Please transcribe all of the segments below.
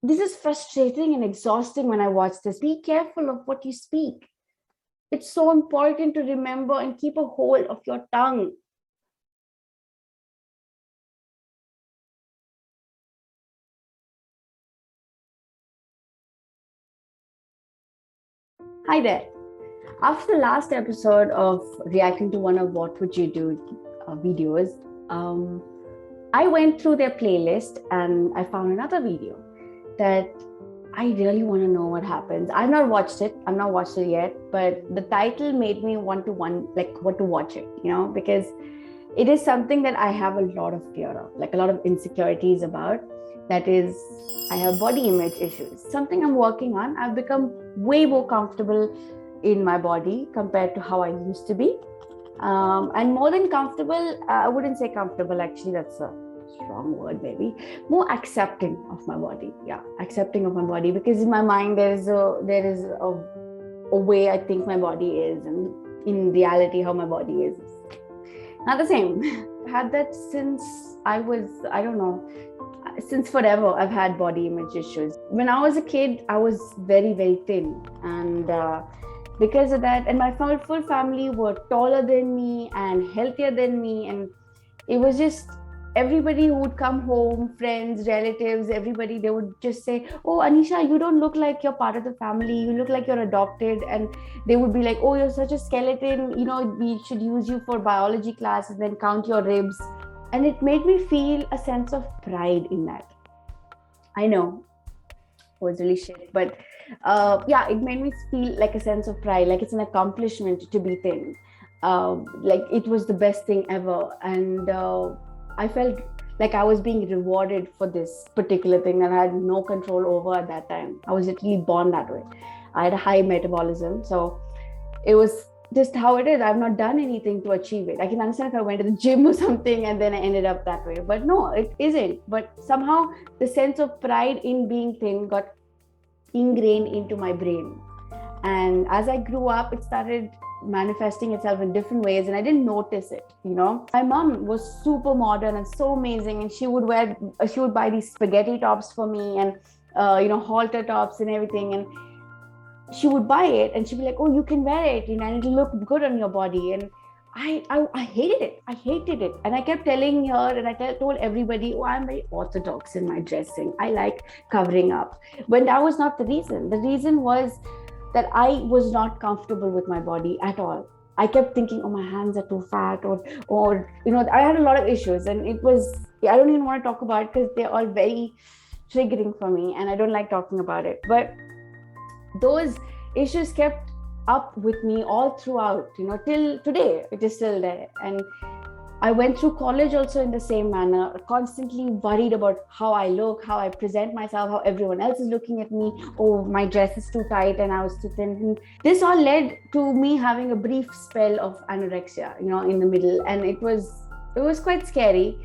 this is frustrating and exhausting when I watch this. Be careful of what you speak. It's so important to remember and keep a hold of your tongue. Hi there. After the last episode of reacting to one of What Would You Do videos, um, I went through their playlist and I found another video that I really want to know what happens. I've not watched it. I've not watched it yet, but the title made me want to watch it, because it is something that I have a lot of fear of, like a lot of insecurities about. That is, I have body image issues, something I'm working on. I've become way more comfortable in my body compared to how I used to be. And more than comfortable, I wouldn't say comfortable, actually, that's a strong word, maybe. More accepting of my body. Yeah, accepting of my body, because in my mind, there is a way I think my body is, and in reality, how my body is not the same. I had that since I was, I don't know, since forever. I've had body image issues. When I was a kid, I was very, very thin, and because of that, and my full family were taller than me and healthier than me, and it was just everybody who would come home, friends, relatives, everybody, they would just say, "Oh, Anisha, you don't look like you're part of the family, you look like you're adopted." And they would be like, "Oh, you're such a skeleton, we should use you for biology class and then count your ribs." And it made me feel a sense of pride in that. I know it was really shit, but yeah, it made me feel like a sense of pride, like it's an accomplishment to be thin. Like it was the best thing ever. And I felt like I was being rewarded for this particular thing that I had no control over at that time. I was literally born that way. I had a high metabolism, so it was just how it is. I've not done anything to achieve it. I can understand if I went to the gym or something and then I ended up that way, but no, it isn't. But somehow the sense of pride in being thin got ingrained into my brain. And as I grew up, it started manifesting itself in different ways, and I didn't notice it. My mom was super modern and so amazing, and she would buy these spaghetti tops for me, and halter tops and everything. And she would buy it and she'd be like, "Oh, you can wear it, and it'll look good on your body." And I hated it. I hated it. And I kept telling her, and I told everybody, "Oh, I'm very orthodox in my dressing. I like covering up." When that was not the reason. The reason was that I was not comfortable with my body at all. I kept thinking, "Oh, my hands are too fat," or I had a lot of issues, and it was, I don't even want to talk about it because they're all very triggering for me, and I don't like talking about it. But those issues kept up with me all throughout, till today. It is still there. And I went through college also in the same manner, constantly worried about how I look, how I present myself, how everyone else is looking at me. Oh, my dress is too tight and I was too thin. And this all led to me having a brief spell of anorexia, in the middle. And it was quite scary.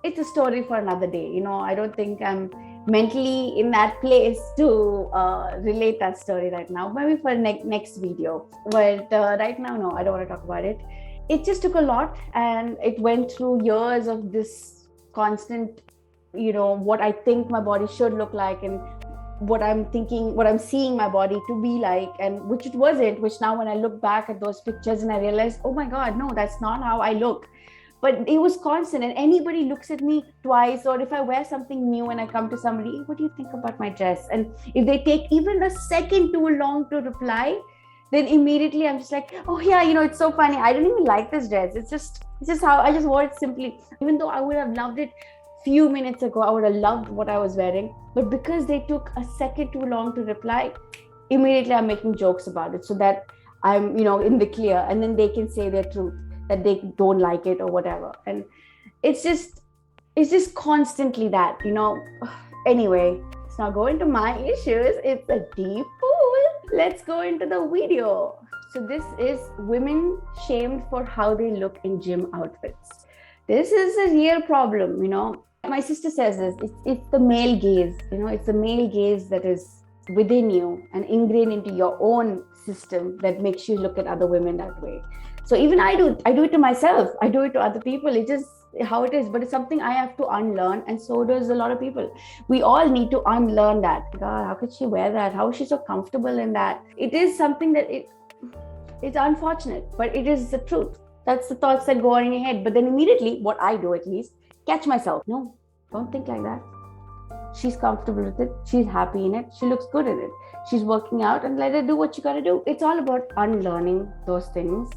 It's a story for another day. I don't think I'm mentally in that place to relate that story right now. Maybe for next video. But right now, no, I don't want to talk about it. It just took a lot, and it went through years of this constant, what I think my body should look like, and what I'm thinking, what I'm seeing my body to be like, and which it wasn't. Which now, when I look back at those pictures, and I realized, oh my God, no, that's not how I look. But it was constant, and anybody looks at me twice, or if I wear something new and I come to somebody, "What do you think about my dress?" And if they take even a second too long to reply, then immediately I'm just like, "Oh yeah, it's so funny, I don't even like this dress. It's just how I just wore it simply." Even though I would have loved it few minutes ago, I would have loved what I was wearing, but because they took a second too long to reply, immediately I'm making jokes about it, so that I'm in the clear, and then they can say their truth, that they don't like it or whatever. And it's just constantly that. Anyway, let's not go into my issues. It's a deep pool. Let's go into the video. So this is women shamed for how they look in gym outfits. This is a real problem. My sister says this. It's the male gaze. It's the male gaze that is within you and ingrained into your own system that makes you look at other women that way. So even I do it to myself. I do it to other people. how it is, but it's something I have to unlearn, and so does a lot of people. We all need to unlearn that. God, how could she wear that? How is she so comfortable in that? It is something that it's unfortunate, but it is the truth. That's the thoughts that go on in your head. But then immediately, what I do at least, catch myself. No, don't think like that. She's comfortable with it. She's happy in it. She looks good in it. She's working out, and let her do what you gotta do. It's all about unlearning those things.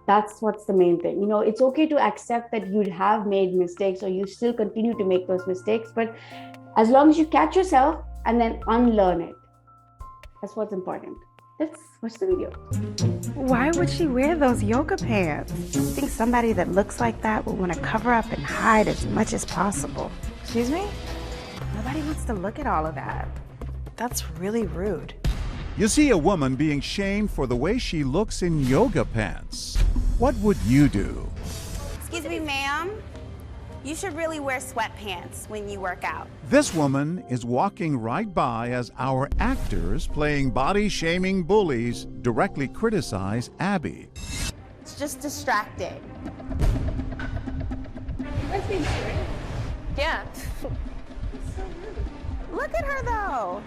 That's what's the main thing. It's okay to accept that you have made mistakes or you still continue to make those mistakes. But as long as you catch yourself and then unlearn it, that's what's important. Let's watch the video. Why would she wear those yoga pants? I think somebody that looks like that would want to cover up and hide as much as possible. Excuse me? Nobody wants to look at all of that. That's really rude. You see a woman being shamed for the way she looks in yoga pants. What would you do? Excuse me, ma'am. You should really wear sweatpants when you work out. This woman is walking right by as our actors playing body-shaming bullies directly criticize Abby. It's just distracting. That's being serious. Yeah. Look at her, though.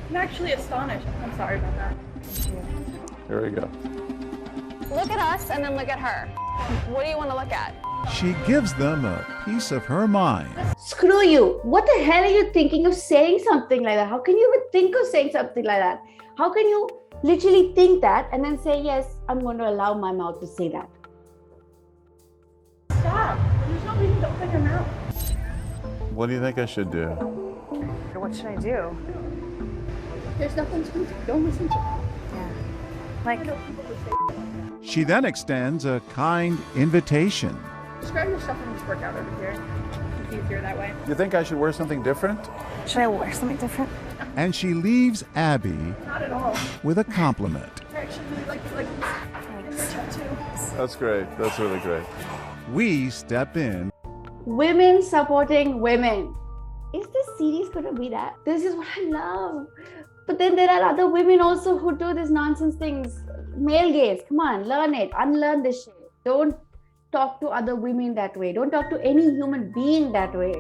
I'm actually astonished. I'm sorry about that. Here we go. Look at us and then look at her. What do you want to look at? She gives them a piece of her mind. Screw you. What the hell are you thinking of saying something like that? How can you even think of saying something like that? How can you literally think that and then say, yes, I'm going to allow my mouth to say that? Stop. There's no reason to open your mouth. What do you think I should do? What should I do? There's nothing to do. Don't listen to her. Yeah. Like, She then extends a kind invitation. Just grab your stuff and just work out over here. It's easier that way. You think I should wear something different? should I wear something different? And she leaves Abby Not at all. with a compliment. I actually really like this tattoo. That's great. That's really great. We step in. Women supporting women. Is this series going to be that? This is what I love. But then there are other women also who do these nonsense things. Male gaze, come on, learn it, unlearn this shit. Don't talk to other women that way. Don't talk to any human being that way.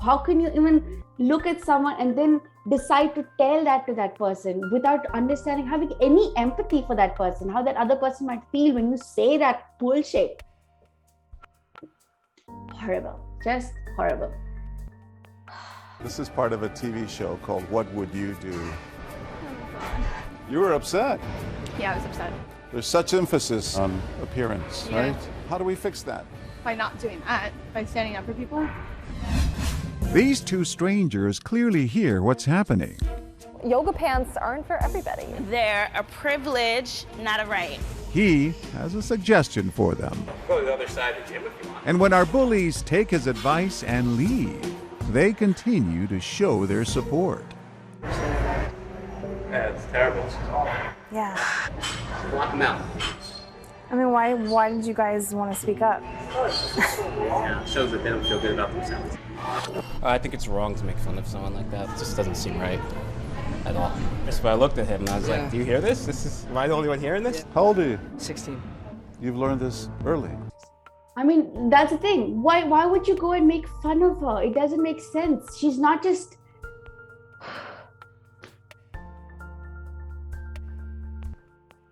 How can you even look at someone and then decide to tell that to that person without understanding, having any empathy for that person, how that other person might feel when you say that bullshit? Horrible, just horrible. This is part of a TV show called What Would You Do? You were upset. Yeah, I was upset. There's such emphasis on appearance, Yeah. right? How do we fix that? By not doing that, by standing up for people. These two strangers clearly hear what's happening. Yoga pants aren't for everybody. They're a privilege, not a right. He has a suggestion for them. Go to the other side of the gym if you want. And when our bullies take his advice and leave, they continue to show their support. Yeah, it's terrible. Yeah. Block them out. I mean, why did you guys want to speak up? Yeah, shows that they don't feel good about themselves. I think it's wrong to make fun of someone like that. It just doesn't seem right at all. Just when I looked at him and I was like, do you hear this? Am I the only one hearing this? How old are you? 16. You've learned this early. I mean, that's the thing. Why would you go and make fun of her? It doesn't make sense. She's not just...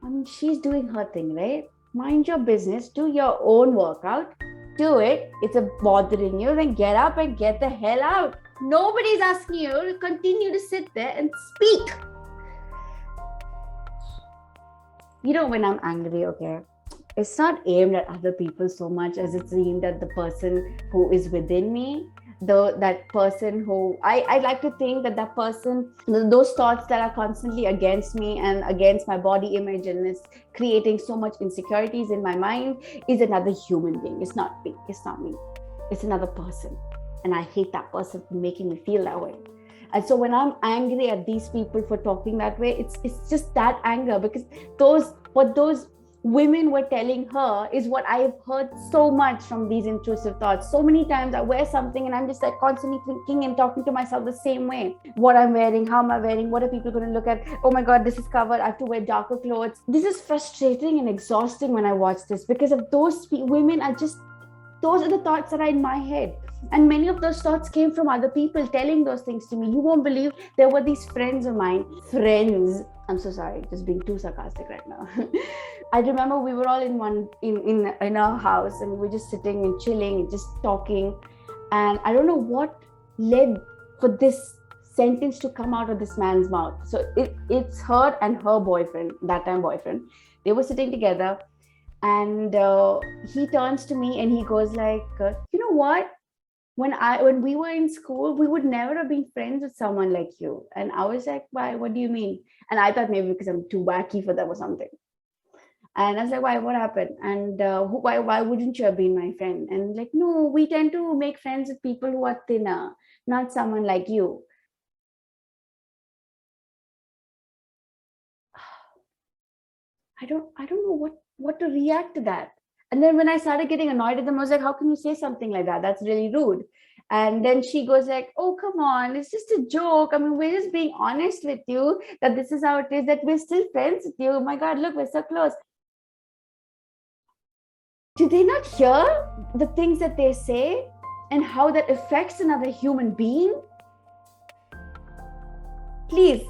I mean, she's doing her thing, right? Mind your business. Do your own workout. Do it. It's bothering you. Then get up and get the hell out. Nobody's asking you to continue to sit there and speak. You know, when I'm angry, okay, it's not aimed at other people so much as it's aimed at the person who is within me. That person who I like to think that person, those thoughts that are constantly against me and against my body image and is creating so much insecurities in my mind is another human being. It's not me. It's not me. It's another person. And I hate that person for making me feel that way. And so when I'm angry at these people for talking that way, it's just that anger, because what those women were telling her is what I've heard so much from these intrusive thoughts. So many times I wear something and I'm just like constantly thinking and talking to myself the same way. What I'm wearing, how am I wearing, what are people going to look at? Oh my God, this is covered. I have to wear darker clothes. This is frustrating and exhausting when I watch this, because of those women are just Those are the thoughts that are in my head. And many of those thoughts came from other people telling those things to me. You won't believe, there were these friends of mine. Friends. I'm so sorry, just being too sarcastic right now. I remember we were all in our house, and we were just sitting and chilling and just talking. And I don't know what led for this sentence to come out of this man's mouth. So it's her and her boyfriend, that time boyfriend. They were sitting together, and he turns to me and he goes like, you know what? When we were in school, we would never have been friends with someone like you. And I was like, why? What do you mean? And I thought maybe because I'm too wacky for them or something. And I was like, why? What happened? And why wouldn't you have been my friend? And like, no, we tend to make friends with people who are thinner, not someone like you. I don't know what to react to that. And then when I started getting annoyed at them, I was like, how can you say something like that? That's really rude. And then she goes like, oh, come on, it's just a joke. I mean, we're just being honest with you that this is how it is, that we're still friends with you. Oh my God, look, we're so close. Do they not hear the things that they say and how that affects another human being? Please,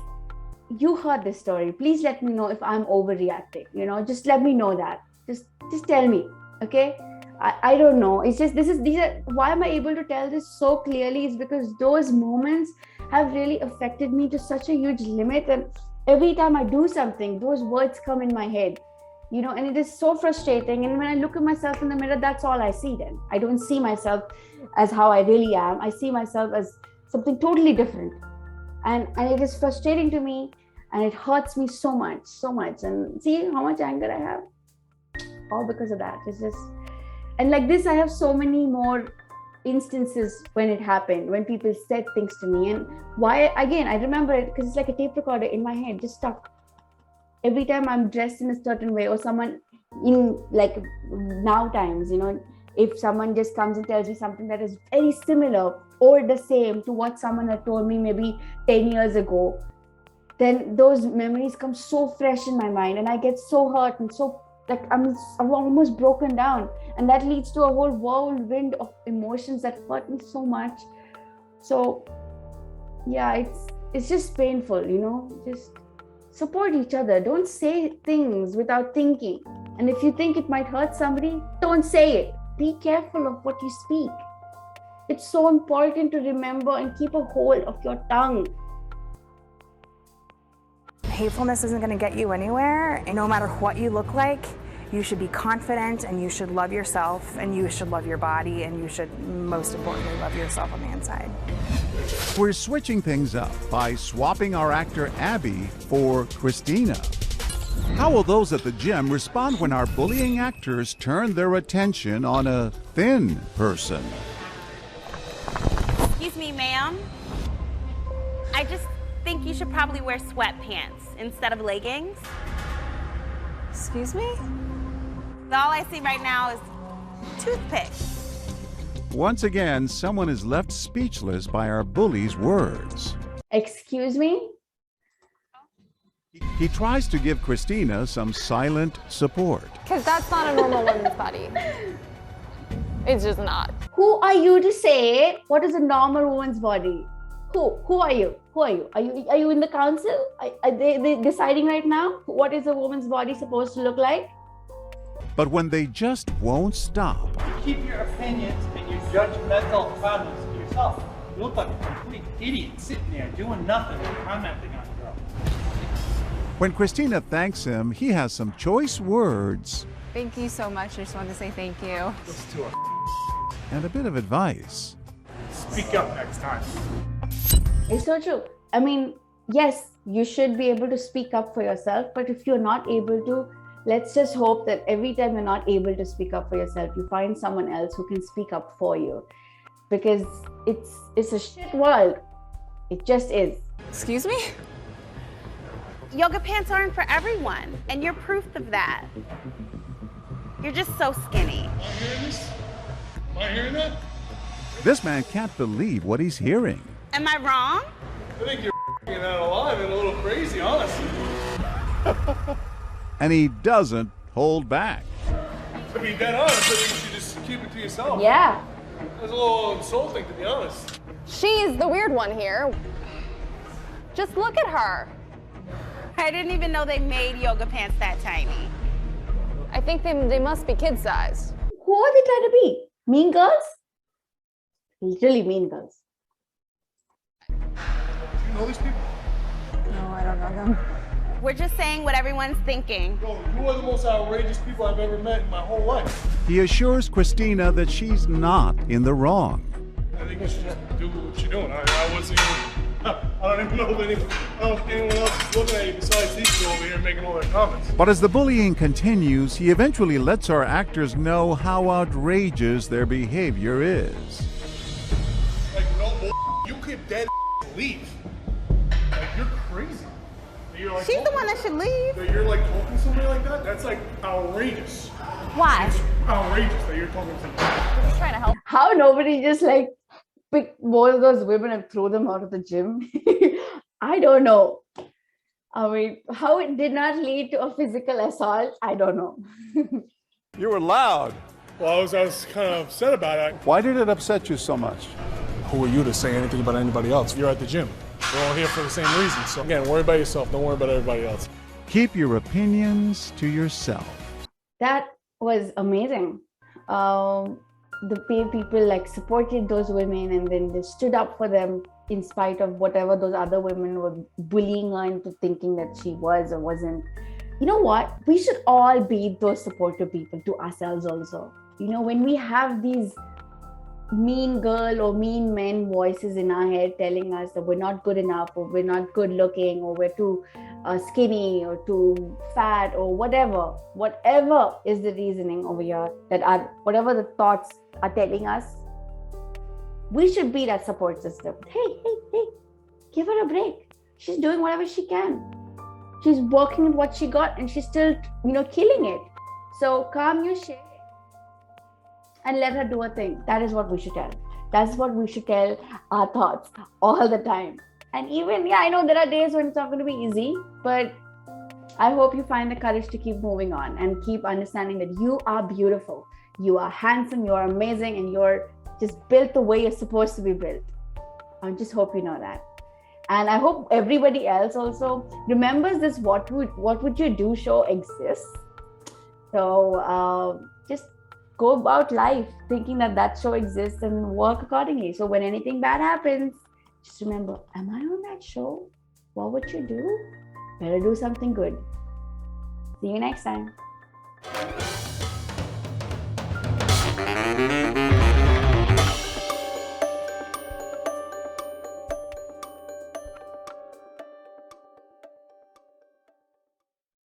you heard this story. Please let me know if I'm overreacting. Just let me know that. Just tell me, okay? I don't know. It's just why am I able to tell this so clearly is because those moments have really affected me to such a huge limit. And every time I do something, those words come in my head, and it is so frustrating. And when I look at myself in the mirror, that's all I see then. I don't see myself as how I really am. I see myself as something totally different. And it is frustrating to me, and it hurts me so much. And see how much anger I have? All because of that. It's just, and like this, I have so many more instances when it happened, when people said things to me. And why, again, I remember it because it's like a tape recorder in my head, just stuck. Every time I'm dressed in a certain way, or someone in like now times, if someone just comes and tells me something that is very similar or the same to what someone had told me maybe 10 years ago, then those memories come so fresh in my mind, and I get so hurt and so like I'm almost broken down, and that leads to a whole whirlwind of emotions that hurt me so much. So yeah, it's just painful, just support each other. Don't say things without thinking, and if you think it might hurt somebody, don't say it. Be careful of what you speak. It's so important to remember and keep a hold of your tongue. Hatefulness isn't going to get you anywhere. And no matter what you look like, you should be confident, and you should love yourself, and you should love your body, and you should, most importantly, love yourself on the inside. We're switching things up by swapping our actor Abby for Christina. How will those at the gym respond when our bullying actors turn their attention on a thin person? Excuse me, ma'am. I just think you should probably wear sweatpants instead of leggings. Excuse me? All I see right now is toothpicks. Once again, someone is left speechless by our bully's words. Excuse me? He tries to give Christina some silent support. Because that's not a normal woman's body. It's just not. Who are you to say what is a normal woman's body? Who are you? Who are you? Are you in the council? Are they deciding right now what is a woman's body supposed to look like? But when they just won't stop. You keep your opinions and your judgmental comments to yourself. You look like a complete idiot sitting there doing nothing and commenting on a girl. When Christina thanks him, he has some choice words. Thank you so much. I just wanted to say thank you. Listen to her. And a bit of advice. Speak up next time. It's so true. I mean, yes, you should be able to speak up for yourself, but if you're not able to, let's just hope that every time you're not able to speak up for yourself, you find someone else who can speak up for you. Because it's a shit world. It just is. Excuse me? Yoga pants aren't for everyone, and you're proof of that. You're just so skinny. Am I hearing this? Am I hearing that? This man can't believe what he's hearing. Am I wrong? I think you're f***ing out alive and a little crazy, honestly. And he doesn't hold back. To be dead honest, I think you should just keep it to yourself. Yeah. That's a little insulting, to be honest. She's the weird one here. Just look at her. I didn't even know they made yoga pants that tiny. I think they must be kid size. Who are they trying to be? Mean girls? Literally mean girls. Do you know these people? No, I don't know them. We're just saying what everyone's thinking. Bro, you are the most outrageous people I've ever met in my whole life. He assures Christina that she's not in the wrong. I think you should just do what you're doing. I wasn't even, I don't even know if anyone else is looking at you besides these people over here making all their comments. But as the bullying continues, he eventually lets our actors know how outrageous their behavior is. Like, no bull, you could dead leave. Like, you're crazy. You're like, She's the one that should leave. that you're like talking to somebody like that? That's like outrageous. Why? It's outrageous that you're talking to somebody. I'm just trying to help. How nobody just like picked one of those women and threw them out of the gym? I don't know. I mean, how it did not lead to a physical assault, I don't know. You were loud. Well, I was kind of upset about it. Why did it upset you so much? Who are you to say anything about anybody else? You're at the gym. We're all here for the same reason. So again, worry about yourself. Don't worry about everybody else. Keep your opinions to yourself. That was amazing. The people like supported those women and then they stood up for them in spite of whatever those other women were bullying her into thinking that she was or wasn't. You know what? We should all be those supportive people to ourselves also. You know, when we have these mean girl or mean men voices in our head telling us that we're not good enough or we're not good looking or we're too skinny or too fat or whatever is the reasoning over here, that are whatever the thoughts are telling us, we should be that support system. Hey, give her a break. She's doing whatever she can. She's working with what she got and she's still, killing it. So calm your shit and let her do her thing. That is what we should tell. That's what we should tell our thoughts all the time. And even, I know there are days when it's not going to be easy, but I hope you find the courage to keep moving on and keep understanding that you are beautiful. You are handsome, you are amazing, and you're just built the way you're supposed to be built. I just hope you know that. And I hope everybody else also remembers this What Would You Do show exists. So just go about life thinking that show exists and work accordingly. So when anything bad happens, just remember, am I on that show? What would you do? Better do something good. See you next time.